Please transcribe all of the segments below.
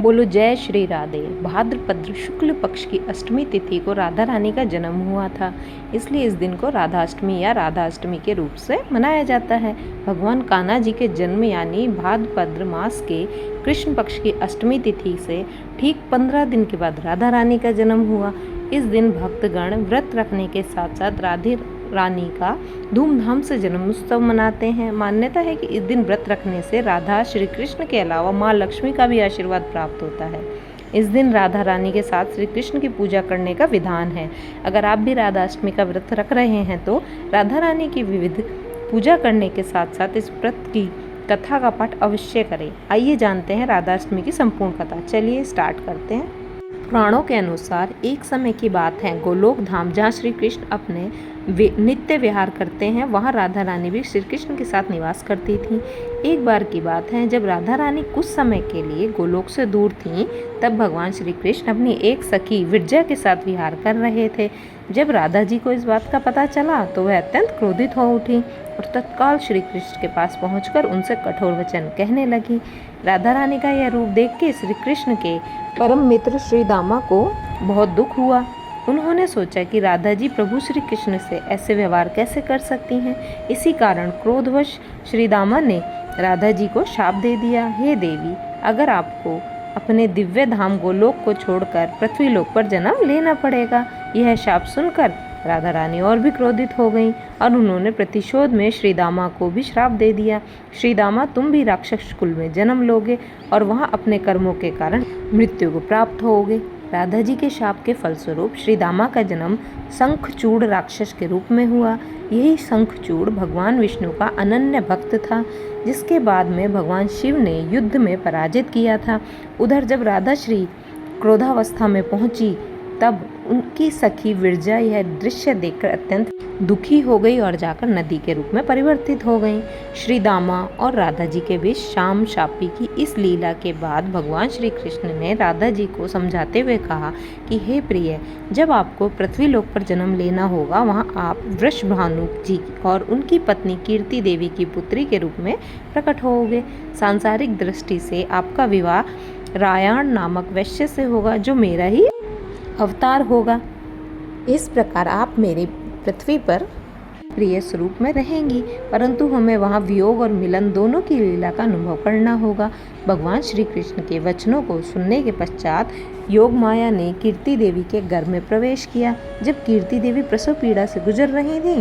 बोलो जय श्री राधे। भाद्रपद शुक्ल पक्ष की अष्टमी तिथि को राधा रानी का जन्म हुआ था, इसलिए इस दिन को राधाष्टमी या राधाष्टमी के रूप से मनाया जाता है। भगवान कान्हा जी के जन्म यानी भाद्रपद मास के कृष्ण पक्ष की अष्टमी तिथि से ठीक 15 दिन के बाद राधा रानी का जन्म हुआ। इस दिन भक्तगण व्रत रखने के साथ साथ राधे रानी का धूमधाम से जन्म उत्सव मनाते हैं। मान्यता है कि इस दिन व्रत रखने से राधा श्री कृष्ण के अलावा माँ लक्ष्मी का भी आशीर्वाद प्राप्त होता है। इस दिन राधा रानी के साथ श्री कृष्ण की पूजा करने का विधान है। अगर आप भी राधाष्टमी का व्रत रख रहे हैं तो राधा रानी की विविध पूजा करने के साथ साथ इस व्रत की कथा का पाठ अवश्य करें। आइए जानते हैं राधाष्टमी की संपूर्ण कथा। चलिए स्टार्ट करते हैं। पुराणों के अनुसार एक समय की बात है, गोलोक धाम जहाँ श्री कृष्ण अपने नित्य विहार करते हैं, वहाँ राधा रानी भी श्री कृष्ण के साथ निवास करती थी। एक बार की बात है, जब राधा रानी कुछ समय के लिए गोलोक से दूर थीं, तब भगवान श्री कृष्ण अपनी एक सखी विरजा के साथ विहार कर रहे थे। जब राधा जी को इस बात का पता चला तो वह अत्यंत क्रोधित हो उठी और तत्काल श्री कृष्ण के पास पहुंचकर उनसे कठोर वचन कहने लगी। राधा रानी का यह रूप देख के श्री कृष्ण के परम मित्र श्री दामा को बहुत दुख हुआ। उन्होंने सोचा कि राधा जी प्रभु श्री कृष्ण से ऐसे व्यवहार कैसे कर सकती हैं। इसी कारण क्रोधवश श्री दामा ने राधा जी को शाप दे दिया, हे देवी, अगर आपको अपने दिव्य धाम गोलोक को छोड़कर पृथ्वीलोक पर जन्म लेना पड़ेगा। यह शाप सुनकर राधा रानी और भी क्रोधित हो गईं और उन्होंने प्रतिशोध में श्री दामा को भी श्राप दे दिया। श्री दामा, तुम भी राक्षस कुल में जन्म लोगे और वहाँ अपने कर्मों के कारण मृत्यु को प्राप्त होगे। राधा जी के शाप के फलस्वरूप श्री दामा का जन्म शंखचूड़ राक्षस के रूप में हुआ। यही शंखचूड़ भगवान विष्णु का अनन्य भक्त था, जिसके बाद में भगवान शिव ने युद्ध में पराजित किया था। उधर जब राधा श्री क्रोधावस्था में पहुंची तब उनकी सखी विरजा यह दृश्य देखकर अत्यंत दुखी हो गई और जाकर नदी के रूप में परिवर्तित हो गई। श्री दामा और राधा जी के बीच शाम शापी की इस लीला के बाद भगवान श्री कृष्ण ने राधा जी को समझाते हुए कहा कि हे प्रिय, जब आपको पृथ्वीलोक पर जन्म लेना होगा, वहाँ आप वृषभानु जी और उनकी पत्नी कीर्ति देवी की पुत्री के रूप में प्रकट होोगे। सांसारिक दृष्टि से आपका विवाह रायण नामक वैश्य से होगा, जो मेरा ही अवतार होगा। इस प्रकार आप मेरी पृथ्वी पर प्रिय स्वरूप में रहेंगी, परंतु हमें वहाँ वियोग और मिलन दोनों की लीला का अनुभव करना होगा। भगवान श्री कृष्ण के वचनों को सुनने के पश्चात योग माया ने कीर्ति देवी के घर में प्रवेश किया। जब कीर्ति देवी प्रसव पीड़ा से गुजर रही थी,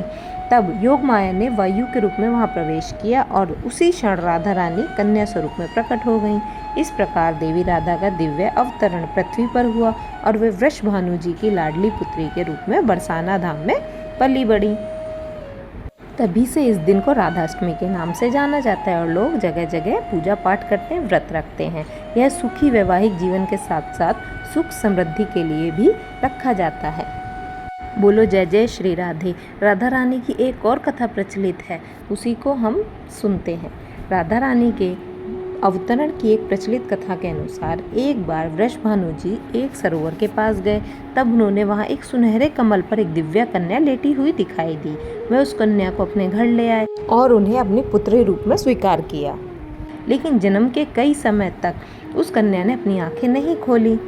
तब योग माया ने वायु के रूप में वहाँ प्रवेश किया और उसी क्षण राधा रानी कन्या स्वरूप में प्रकट हो गईं। इस प्रकार देवी राधा का दिव्य अवतरण पृथ्वी पर हुआ और वे वृषभानु जी की लाडली पुत्री के रूप में बरसाना धाम में पली बढ़ी। तभी से इस दिन को राधाष्टमी के नाम से जाना जाता है और लोग जगह जगह पूजा पाठ करते हैं, व्रत रखते हैं। यह सुखी वैवाहिक जीवन के साथ साथ सुख समृद्धि के लिए भी रखा जाता है। बोलो जय जय श्री राधे। राधा रानी की एक और कथा प्रचलित है, उसी को हम सुनते हैं। राधा रानी के अवतरण की एक प्रचलित कथा के अनुसार एक बार वृषभानु जी एक सरोवर के पास गए। तब उन्होंने वहां एक सुनहरे कमल पर एक दिव्य कन्या लेटी हुई दिखाई दी। वे उस कन्या को अपने घर ले आए और उन्हें अपनी पुत्री रूप में स्वीकार किया। लेकिन जन्म के कई समय तक उस कन्या ने अपनी आंखें नहीं खोली।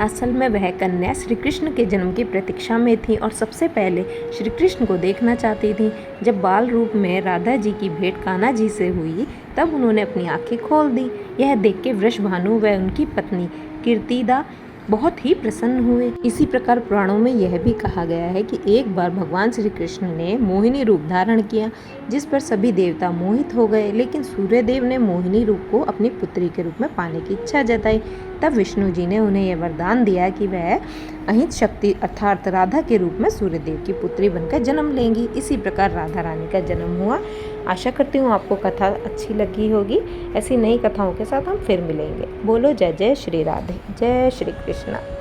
असल में वह कन्या श्री कृष्ण के जन्म की प्रतीक्षा में थी और सबसे पहले श्री कृष्ण को देखना चाहती थी। जब बाल रूप में राधा जी की भेंट कान्हा जी से हुई, तब उन्होंने अपनी आंखें खोल दी। यह देख के वृषभानु व उनकी पत्नी कीर्तिदा बहुत ही प्रसन्न हुए। इसी प्रकार पुराणों में यह भी कहा गया है कि एक बार भगवान श्री कृष्ण ने मोहिनी रूप धारण किया, जिस पर सभी देवता मोहित हो गए। लेकिन सूर्यदेव ने मोहिनी रूप को अपनी पुत्री के रूप में पाने की इच्छा जताई। तब विष्णु जी ने उन्हें यह वरदान दिया कि वह अहित शक्ति अर्थात राधा के रूप में सूर्यदेव की पुत्री बनकर जन्म लेंगी। इसी प्रकार राधा रानी का जन्म हुआ। आशा करती हूँ आपको कथा अच्छी लगी होगी। ऐसी नई कथाओं के साथ हम फिर मिलेंगे। बोलो जय जय श्री राधे, जय श्री कृष्ण।